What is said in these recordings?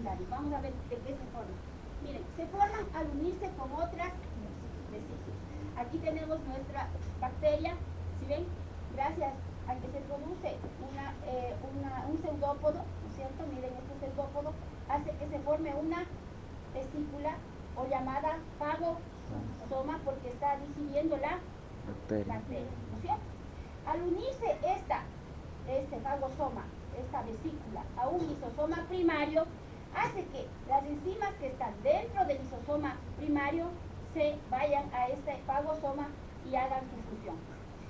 secundario. Vamos a ver de qué se forman. Miren, se forman al unirse con otras vesículas. Aquí tenemos nuestra bacteria, ¿sí ven? Gracias a que se produce un pseudópodo, ¿no es cierto? Miren, este pseudópodo hace que se forme una vesícula o llamada fagosoma porque está digiriendo la bacteria, ¿no es cierto? Al unirse este fagosoma, esta vesícula, a un lisosoma primario, hace que las enzimas que están dentro del lisosoma primario se vayan a este fagosoma y hagan su función.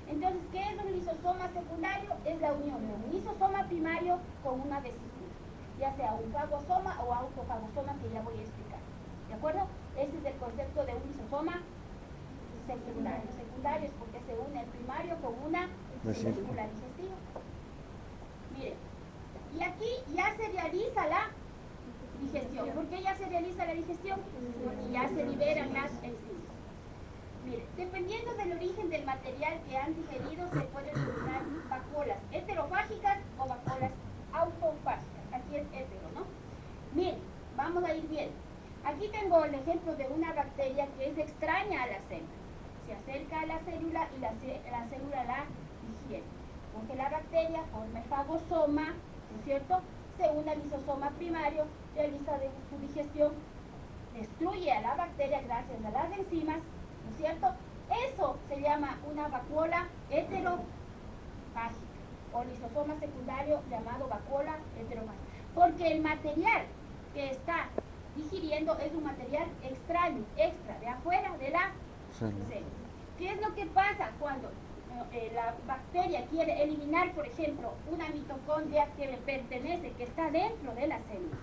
Entonces, ¿qué es un lisosoma secundario? Es la unión de un lisosoma primario con una vesícula, ya sea un fagosoma o autofagosoma, que ya voy a explicar. ¿De acuerdo? Ese es el concepto de un lisosoma secundario. Secundario es porque se une el primario con una vesícula digestiva. Miren, y aquí ya se realiza la digestión. ¿Por qué ya se realiza la digestión? Porque ya se liberan las enzimas. Mire, dependiendo del origen del material que han digerido, se pueden eliminar vacuolas heterofágicas o vacuolas autofágicas. Aquí es hetero, ¿no? Miren, vamos a ir viendo. Aquí tengo el ejemplo de una bacteria que es extraña a la célula. Se acerca a la célula y la célula la digiere. Porque la bacteria forma el fagosoma, ¿no es cierto? Se une al lisosoma primario, realiza su digestión, destruye a la bacteria gracias a las enzimas, ¿no es cierto? Eso se llama una vacuola heterofágica o lisosoma secundario llamado vacuola heterofágica. Porque el material que está digiriendo es un material extraño, extra, de afuera de la célula. ¿Qué es lo que pasa cuando la bacteria quiere eliminar, por ejemplo, una mitocondria que le pertenece, que está dentro de la célula?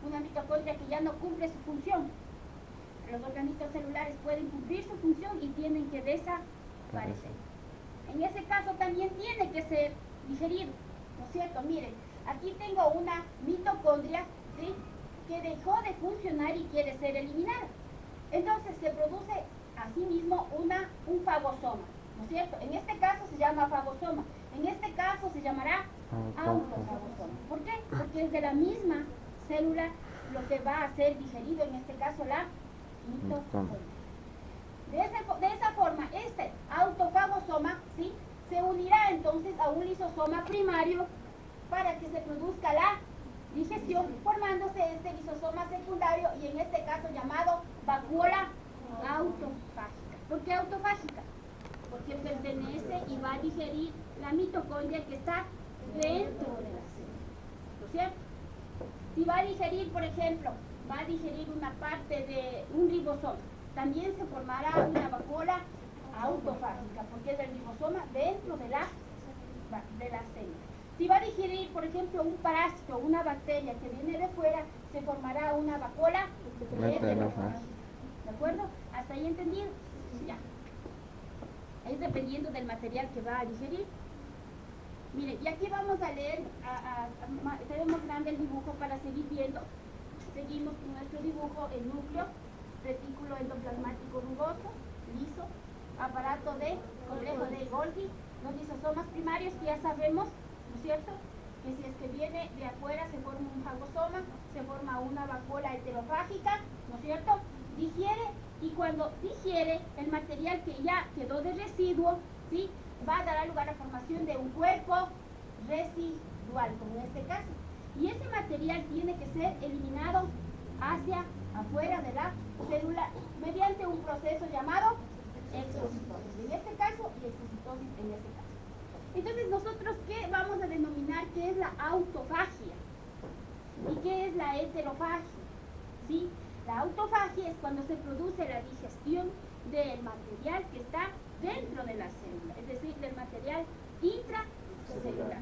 Una mitocondria que ya no cumple su función. Los organismos celulares pueden cumplir su función y tienen que desaparecer. En ese caso también tiene que ser digerido, ¿no es cierto? Miren, aquí tengo una mitocondria, ¿sí?, que dejó de funcionar y quiere ser eliminada. Entonces se produce asimismo un fagosoma, ¿no es cierto? En este caso se llama fagosoma, en este caso se llamará autofagosoma. ¿Por qué? Porque es de la misma célula lo que va a ser digerido, en este caso la mitocondria. De esa forma, este autofagosoma, ¿sí?, se unirá entonces a un lisosoma primario para que se produzca la digestión, formándose este lisosoma secundario y en este caso llamado vacuola autofágica. ¿Por qué autofágica? Porque pertenece y va a digerir la mitocondria que está dentro de la célula, ¿no es cierto? Si va a digerir, por ejemplo, va a digerir una parte de un ribosoma, también se formará una vacuola autofágica, porque es el ribosoma dentro de la célula. Si va a digerir, por ejemplo, un parásito, una bacteria que viene de fuera, se formará una vacuola heterofágica. ¿De acuerdo? ¿Hasta ahí entendido? Ya. Es dependiendo del material que va a digerir. Miren, y aquí vamos a leer, tenemos grande el dibujo para seguir viendo. Seguimos con nuestro dibujo: el núcleo, retículo endoplasmático rugoso, liso, aparato de complejo de Golgi, los lisosomas primarios que ya sabemos, ¿no es cierto?, que si es que viene de afuera se forma un fagosoma, se forma una vacuola heterofágica, ¿no es cierto?, digiere, y cuando digiere el material que ya quedó de residuo, ¿sí?, va a dar lugar a la formación de un cuerpo residual, como en este caso. Y ese material tiene que ser eliminado hacia afuera de la célula mediante un proceso llamado exocitosis en este caso y exocitosis en este caso. Entonces, nosotros, ¿qué vamos a denominar? ¿Qué es la autofagia? ¿Y qué es la heterofagia? ¿Sí? La autofagia es cuando se produce la digestión del material que está dentro de la célula, es decir, del material intracelular.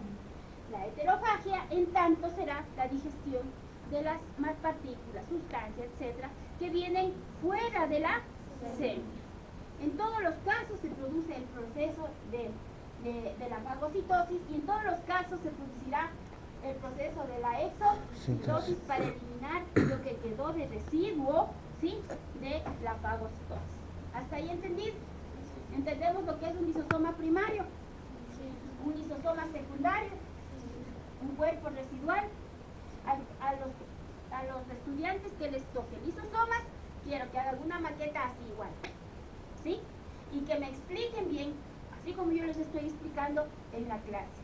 La heterofagia, en tanto, será la digestión de las más partículas, sustancias, etcétera, que vienen fuera de la célula. En todos los casos se produce el proceso de la fagocitosis y en todos los casos se producirá el proceso de la exocitosis para eliminar lo que quedó de residuo, ¿sí?, de la fagocitosis. ¿Hasta ahí entendido? ¿Entendemos lo que es un lisosoma primario? Un lisosoma secundario, un cuerpo residual. a los estudiantes que les toque lisosomas, quiero que hagan una maqueta así igual, ¿sí? Y que me expliquen bien, así como yo les estoy explicando en la clase.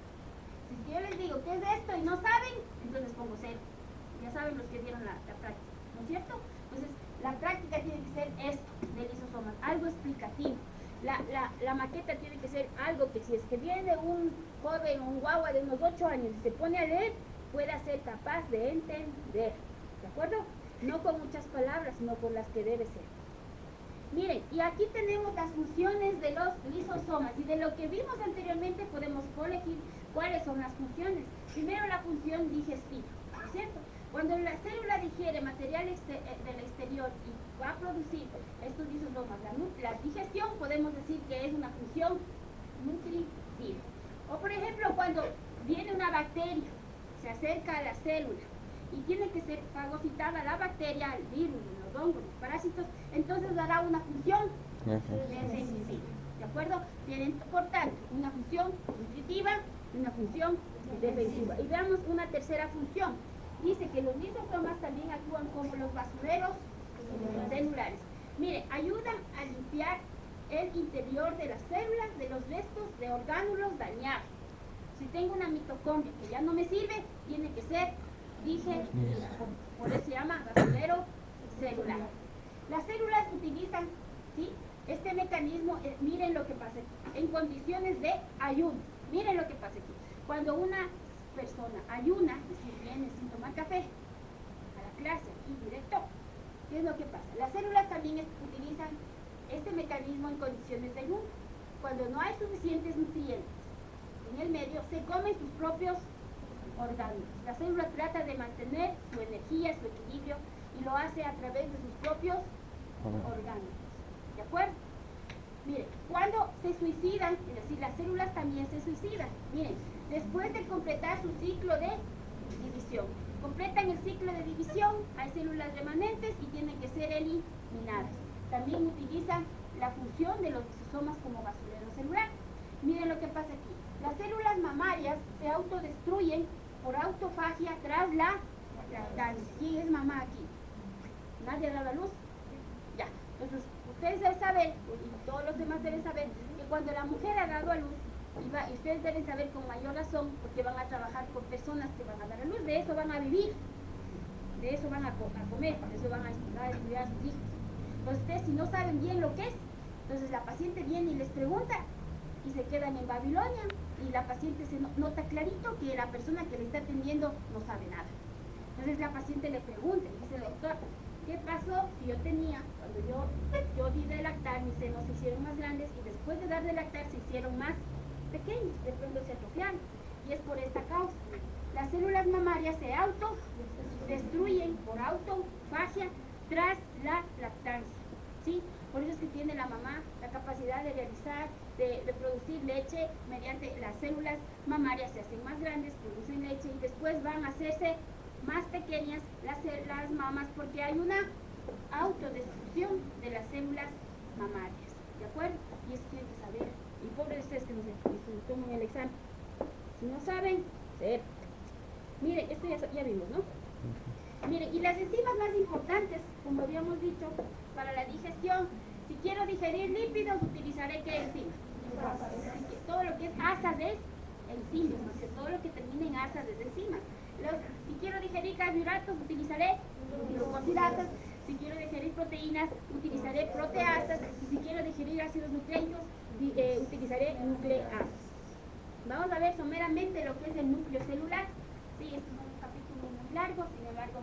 Si yo les digo, ¿qué es esto? Y no saben, entonces pongo cero. Ya saben los que dieron la práctica, ¿no es cierto? Entonces, la práctica tiene que ser esto, de lisosomas, algo explicativo. La maqueta tiene que ser algo que si es que viene un joven, un guagua de unos 8 años y se pone a leer, pueda ser capaz de entender, ¿de acuerdo? No con muchas palabras, sino con las que debe ser. Miren, y aquí tenemos las funciones de los lisosomas, y de lo que vimos anteriormente podemos colegir cuáles son las funciones. Primero, la función digestiva, ¿no es cierto? Cuando la célula digiere material del exterior y va a producir estos lisosomas, la digestión, podemos decir que es una función nutritiva. O por ejemplo, cuando viene una bacteria, se acerca a la célula y tiene que ser fagocitada la bacteria, el virus, los hongos, los parásitos, entonces dará una función defensiva, ¿de acuerdo? Tienen, por tanto, una función nutritiva y una función defensiva. Y veamos una tercera función. Dice que los lisosomas también actúan como los basureros celulares. Mire, ayudan a limpiar el interior de las células de los restos de orgánulos dañados. Si tengo una mitocondria que ya no me sirve, tiene que ser digerida. Por eso se llama basurero celular. Las células utilizan, ¿sí?, este mecanismo. Miren lo que pasa aquí, en condiciones de ayuno. Miren lo que pasa aquí. Cuando una persona ayuna, es decir, viene sin tomar café a la clase y directo, ¿qué es lo que pasa? Las células también utilizan este mecanismo en condiciones de ayuno. Cuando no hay suficientes nutrientes en el medio, se comen sus propios orgánulos. La célula trata de mantener su energía, su equilibrio, y lo hace a través de sus propios orgánulos. ¿De acuerdo? Miren, cuando se suicidan, es decir, las células también se suicidan. Miren, después de completar su ciclo de división, completan el ciclo de división, hay células remanentes y tienen que ser eliminadas. También utilizan la función de los lisosomas como basurero celular. Miren lo que pasa aquí. Las células mamarias se autodestruyen por autofagia tras la lactancia. ¿Quién es mamá aquí? ¿Nadie ha dado a luz? Ya. Entonces, ustedes deben saber, y todos los demás deben saber, que cuando la mujer ha dado a luz, y ustedes deben saber con mayor razón, porque van a trabajar con personas que van a dar a luz, de eso van a vivir, de eso van a comer, de eso van a estudiar a sus hijos. Entonces, ustedes, si no saben bien lo que es, entonces la paciente viene y les pregunta, y se quedan en Babilonia, y la paciente se nota clarito que la persona que le está atendiendo no sabe nada. Entonces la paciente le pregunta, y dice, doctor, ¿qué pasó si yo tenía, cuando yo di de lactar, mis senos se hicieron más grandes, y después de dar de lactar se hicieron más pequeños, de pronto se atrofiaron? Y es por esta causa. Las células mamarias se autodestruyen por autofagia tras la lactancia, ¿sí? Por eso es que tiene la mamá la capacidad de realizar, de producir leche mediante las células mamarias, se hacen más grandes, producen leche y después van a hacerse más pequeñas las mamas, porque hay una autodestrucción de las células mamarias, ¿de acuerdo? Y eso tienen que saber. Y pobres de ustedes que no se toman el examen. Si no saben, cero. Miren, esto ya vimos, ¿no? Miren, y las enzimas más importantes, como habíamos dicho, para la digestión. Si quiero digerir lípidos, utilizaré ¿qué enzima? Todo lo que es asas es enzimas, porque todo lo que termina en asas es enzimas. Si quiero digerir carbohidratos, utilizaré glucosidasas. Si quiero digerir proteínas, utilizaré proteasas. Y si quiero digerir ácidos nucleicos, utilizaré nucleasas. Vamos a ver someramente lo que es el núcleo celular. Sí, este es un capítulo muy largo, sin embargo,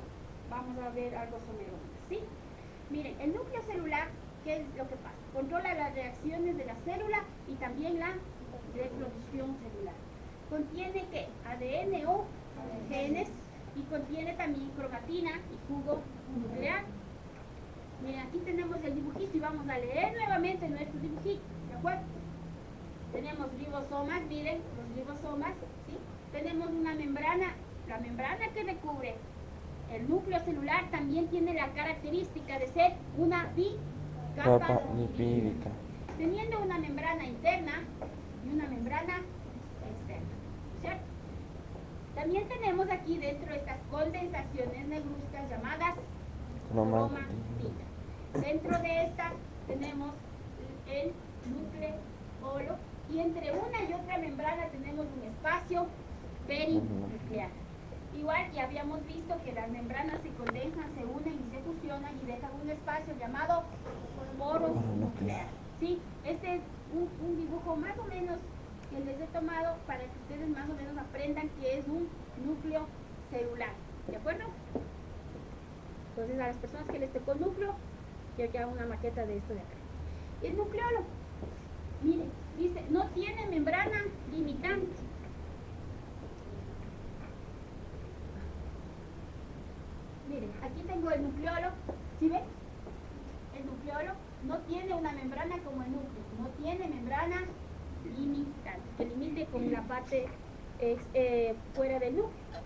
vamos a ver algo someramente, ¿sí? Miren, el núcleo celular, ¿qué es lo que pasa? Controla las reacciones de la célula y también la reproducción celular. Contiene ¿qué? ADN o genes, y contiene también cromatina y jugo nuclear. Miren, aquí tenemos el dibujito y vamos a leer nuevamente nuestro dibujito, ¿de acuerdo? Tenemos ribosomas, miren, los ribosomas, ¿sí? Tenemos una membrana, la membrana que recubre el núcleo celular también tiene la característica de ser una bicapa lipídica, teniendo una membrana interna y una membrana externa, ¿cierto? También tenemos aquí dentro estas condensaciones negruzcas llamadas cromatita. Dentro de esta tenemos el nucleolo y entre una y otra membrana tenemos un espacio perinuclear. Igual ya habíamos visto que las membranas se condensan, se unen y se fusionan y dejan un espacio llamado poro nuclear. ¿Sí? Este es un dibujo más o menos que les he tomado para que ustedes más o menos aprendan que es un núcleo celular. ¿De acuerdo? Entonces a las personas que les tocó núcleo, quiero que hagan una maqueta de esto de acá. El nucleolo, miren, dice, no tiene membrana limitante. Miren, aquí tengo el nucleolo, ¿sí ven? El nucleolo no tiene una membrana como el núcleo, no tiene membrana limitante, que limite con la parte fuera del núcleo.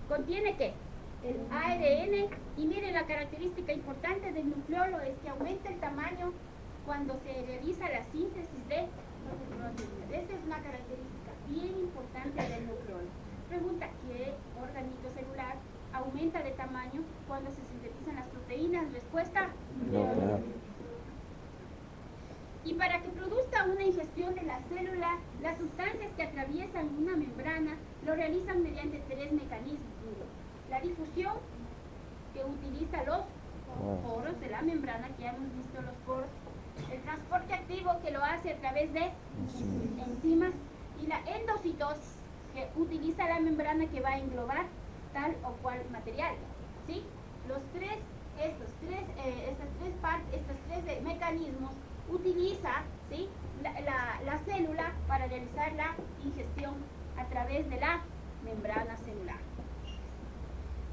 ¿Contiene qué? El ARN, y miren, la característica importante del nucleolo es que aumenta el tamaño cuando se realiza la síntesis de proteínas. Esta es una característica bien importante del nucleolo. Pregunta, ¿qué organito celular aumenta de tamaño cuando se sintetizan las proteínas? Respuesta, no. Y para que produzca una ingestión de la célula, las sustancias que atraviesan una membrana lo realizan mediante tres mecanismos. La difusión, que utiliza los poros de la membrana, que ya hemos visto los poros. El transporte activo, que lo hace a través de enzimas. Y la endocitosis, que utiliza la membrana que va a englobar tal o cual material. ¿Sí? Estos tres mecanismos utiliza, ¿sí?, la célula para realizar la ingestión a través de la membrana celular.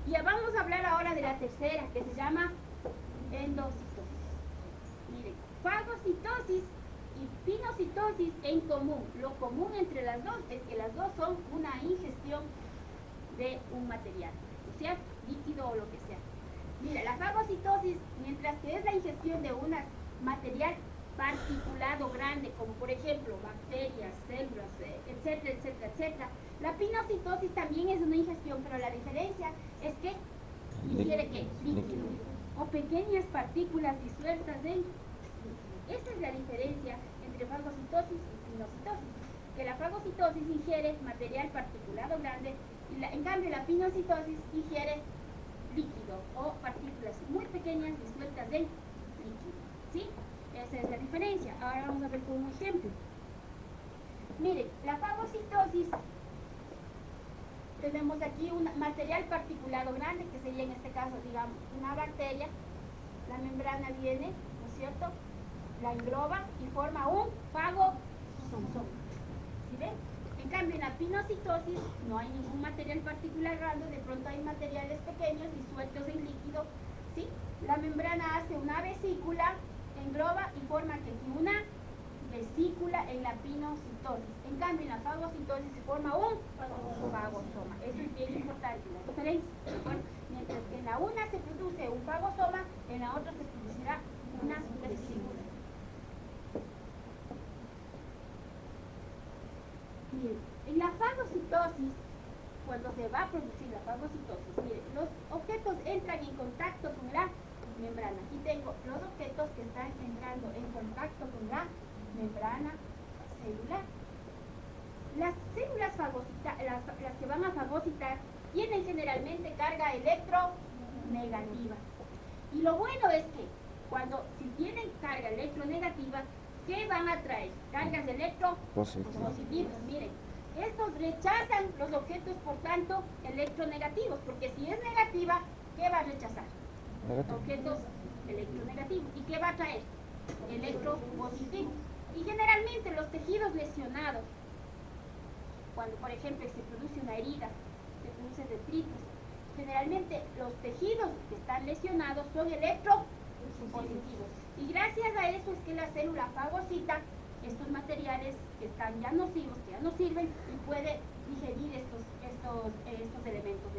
Y ya vamos a hablar ahora de la tercera, que se llama endocitosis. Miren, fagocitosis y pinocitosis en común. Lo común entre las dos es que las dos son una ingestión de un material, ¿no es cierto? Líquido o lo que sea. Mira, la fagocitosis, mientras que es la ingestión de un material particulado grande, como por ejemplo bacterias, células, etcétera, etcétera, etcétera. La pinocitosis también es una ingestión, pero la diferencia es que ingiere ¿qué? Líquido o pequeñas partículas disueltas en líquido. Esa es la diferencia entre fagocitosis y pinocitosis, que la fagocitosis ingiere material particulado grande y en cambio la pinocitosis ingiere líquido o partículas muy pequeñas disueltas en líquido. ¿Sí? Esa es la diferencia. Ahora vamos a ver con un ejemplo. Miren, la fagocitosis, tenemos aquí un material particulado grande, que sería en este caso, digamos, una bacteria. La membrana viene, ¿no es cierto?, la engloba y forma un fagosoma. ¿Sí ven? En cambio, en la pinocitosis no hay ningún material particular grande, de pronto hay materiales pequeños disueltos en líquido. ¿Sí? La membrana hace una vesícula, engloba y forma que aquí una vesícula en la pinocitosis. En cambio, en la fagocitosis se forma un fagosoma. Eso es bien importante, la diferencia. Mientras que en la una se produce un fagosoma, en la otra se producirá una vesícula. Bien, en la fagocitosis, cuando se va a producir la fagocitosis, miren, los objetos entran en contacto con la membrana. Aquí tengo los objetos que están entrando en contacto con la membrana celular. Las células las que van a fagocitar, tienen generalmente carga electronegativa. Y lo bueno es que si tienen carga electronegativa, ¿qué van a traer? Cargas electropositivas. Miren, estos rechazan los objetos, por tanto, electronegativos, porque si es negativa, ¿qué va a rechazar? Objetos electronegativos. ¿Y qué va a traer? Electropositivos. Y generalmente los tejidos lesionados, cuando por ejemplo se produce una herida, se produce detritus, generalmente los tejidos que están lesionados son electropositivos. Y gracias a eso es que la célula fagocita estos materiales que están ya nocivos, que ya no sirven, y puede digerir estos elementos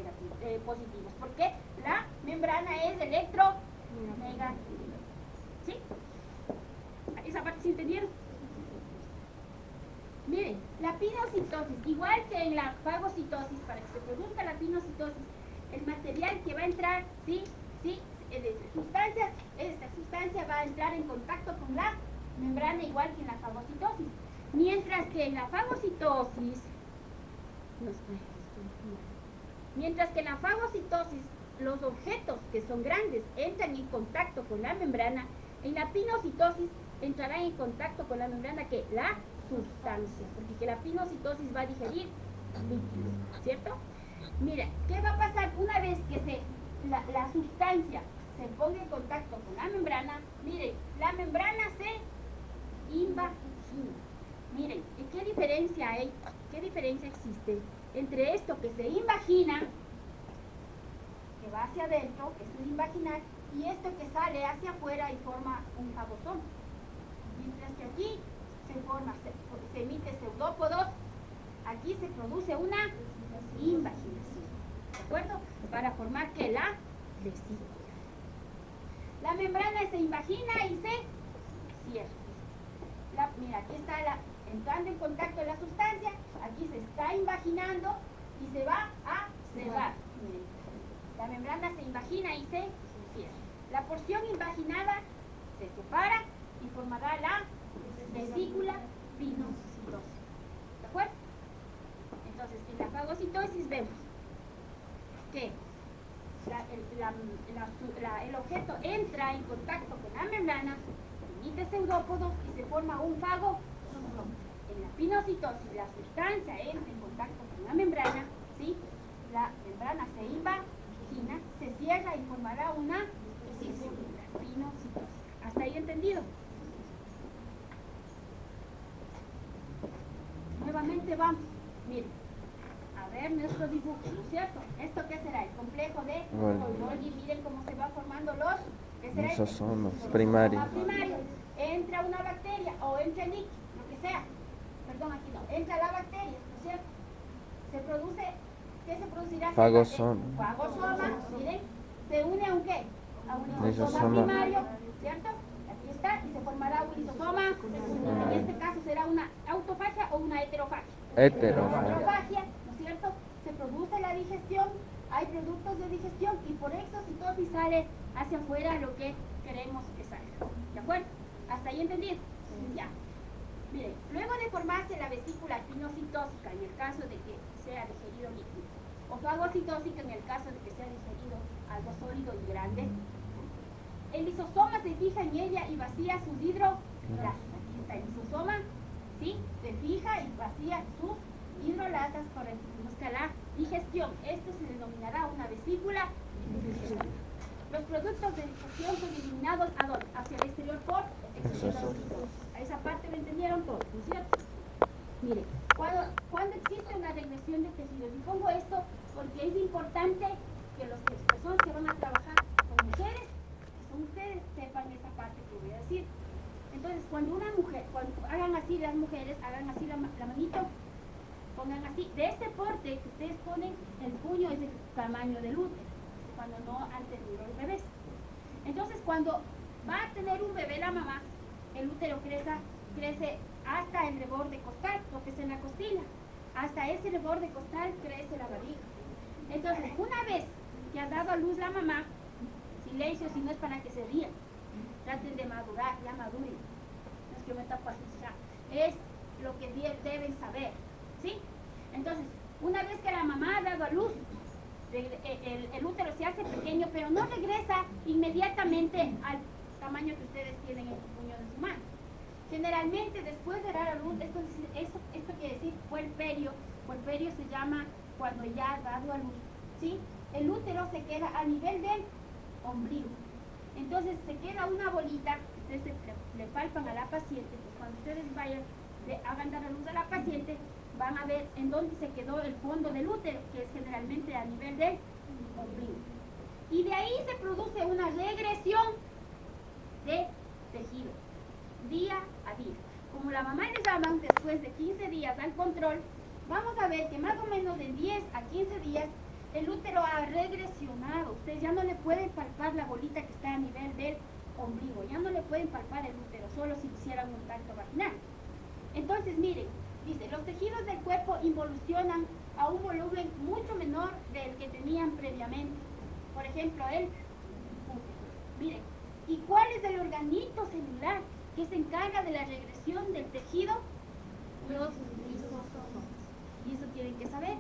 positivos, porque la membrana es electronegativa. ¿Sí? ¿Esa parte se entendieron? Miren, La pinocitosis, igual que en la fagocitosis, para que se produzca la pinocitosis, el material que va a entrar, esta sustancia va a entrar en contacto con la membrana igual que en la fagocitosis. Mientras que en la fagocitosis, los objetos que son grandes entran en contacto con la membrana, en la pinocitosis entrará en contacto con la membrana que la sustancia, porque que la pinocitosis va a digerir líquidos, ¿cierto? Mira, ¿qué va a pasar una vez que la sustancia se ponga en contacto con la membrana? Miren, la membrana se invagina. Miren, ¿qué diferencia hay? ¿Qué diferencia existe entre esto que se invagina, que va hacia adentro, que es un invaginar, y esto que sale hacia afuera y forma un fagosoma? Mientras que aquí se emite pseudópodos, aquí se produce una invaginación, ¿de acuerdo? Para formar que la vesícula. La membrana se invagina y se cierra. Mira, aquí está entrando en contacto la sustancia, aquí se está invaginando y se va a cerrar. Miren, la membrana se invagina y se cierra. La porción invaginada se separa y formará la vesícula pinocitosis. ¿De acuerdo? Entonces, en la fagocitosis vemos que el objeto entra en contacto con la membrana, emite pseudópodos y se forma un fago. En la pinocitosis, la sustancia entra en contacto con la membrana, ¿sí? La membrana se invagina, se cierra y formará una pinocitosis. ¿Hasta ahí entendido? Nuevamente vamos. Miren, a ver nuestro dibujo, ¿no es cierto? ¿Esto qué será? El complejo de Golgi. Miren cómo se va formando los lisosomas primarios. Entra una bacteria o entra el líquido, lo que sea. Perdón, aquí no. Entra la bacteria, ¿no es cierto? Se produce, ¿qué se producirá? Fagosoma. Fagosoma, miren. Se une a un ¿qué? A un lisosoma primario, ¿cierto? Aquí está, y se formará un lisosoma. En este caso será una autofagia o una heterofagia. Heterofagia, ¿no es cierto? Se produce la digestión, hay productos de digestión y por exocitosis sale hacia afuera lo que queremos que salga. ¿De acuerdo? ¿Hasta ahí entendido? Ya. Miren, luego de formarse la vesícula pinocitósica en el caso de que sea digerido líquido, o fagocitósica en el caso de que sea digerido algo sólido y grande, el lisosoma se fija en ella y vacía sus hidrolasas. Aquí está el lisosoma, ¿sí? Se fija y vacía sus hidrolasas para que produzca la digestión. Esto se denominará una vesícula digestiva. Los productos de digestión son eliminados ¿a dónde? Hacia el exterior por exocitosis. A esa parte lo entendieron todos, ¿no es cierto? Miren, cuando existe una regresión de tejidos, y pongo esto porque es importante que las personas que van a trabajar con mujeres, que son ustedes, sepan esta parte que voy a decir. Entonces, cuando una mujer, cuando hagan así las mujeres, hagan así la manito, pongan así, de este porte que ustedes ponen, el puño es el tamaño del útero, cuando no han tenido el bebé. Entonces, cuando va a tener un bebé la mamá, el útero crece hasta el reborde costal, lo que es en la costilla. Hasta ese reborde costal crece la barriga. Entonces, una vez que ha dado a luz la mamá, silencio si no es para que se rían, traten de madurar, ya maduren. No es que me tapo así, ya. Es lo que deben saber, ¿sí? Entonces, una vez que la mamá ha dado a luz, el útero se hace pequeño, pero no regresa inmediatamente al tamaño que ustedes tienen en su puño de su mano. Generalmente, después de dar a luz, esto quiere decir puerperio. Puerperio se llama cuando ya ha dado a luz, ¿sí? El útero se queda a nivel del ombligo. Entonces, se queda una bolita, ustedes le palpan a la paciente, pues cuando ustedes hagan dar a luz a la paciente, van a ver en dónde se quedó el fondo del útero, que es generalmente a nivel del ombligo. Y de ahí se produce una regresión de tejido, día a día. Como la mamá les llaman después de 15 días al control, vamos a ver que más o menos de 10 a 15 días el útero ha regresionado. Ustedes ya no le pueden palpar la bolita que está a nivel del ombligo, ya no le pueden palpar el útero, solo si hicieran un tacto vaginal. Entonces, miren, Dice, los tejidos del cuerpo involucionan a un volumen mucho menor del que tenían previamente. Por ejemplo, el útero. Miren, ¿y cuál es el organito celular que se encarga de la regresión del tejido? Los lisosomas. Y eso tienen que saber.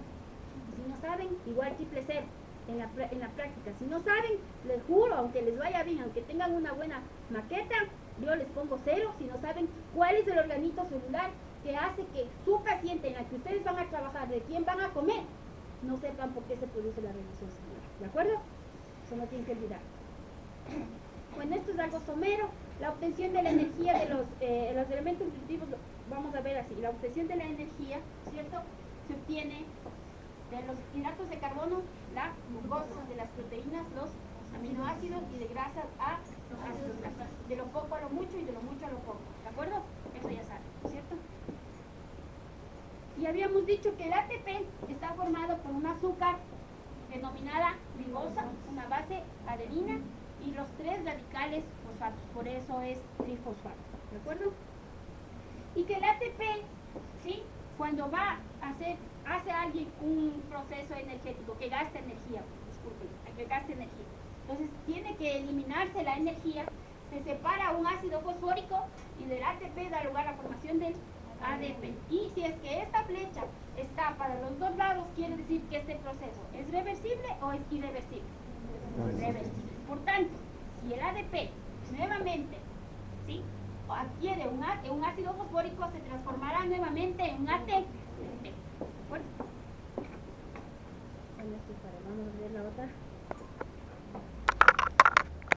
Si no saben, igual triple cero en la práctica. Si no saben, les juro, aunque les vaya bien, aunque tengan una buena maqueta, yo les pongo cero. Si no saben cuál es el organito celular que hace que su paciente en la que ustedes van a trabajar, de quién van a comer, no sepan por qué se produce la regresión celular. ¿De acuerdo? Eso no tienen que olvidar. Bueno, esto es algo somero. La obtención de la energía de los elementos nutritivos, vamos a ver así. La obtención de la energía, ¿cierto? Se obtiene de los hidratos de carbono, la glucosa, de las proteínas, los aminoácidos, y de grasas a los ácidos grasos. De lo poco a lo mucho y de lo mucho a lo poco. ¿De acuerdo? Eso ya saben, ¿cierto? Y habíamos dicho que el ATP está formado por un azúcar denominada ribosa, una base adenina, y los 3 radicales fosfatos. Por eso es trifosfato. ¿De acuerdo? Y que el ATP, ¿sí?, cuando hace alguien un proceso energético que gasta energía, disculpen, que gasta energía, entonces tiene que eliminarse la energía, se separa un ácido fosfórico y del ATP da lugar a la formación del ADP. Y si es que esta flecha está para los dos lados, quiere decir que este proceso es reversible o es irreversible. Reversible. Por tanto, si el ADP nuevamente, ¿sí?, adquiere un ácido fosfórico, se transformará nuevamente en un ATP. ¿De acuerdo? Bueno, esto es para, vamos a ver la otra.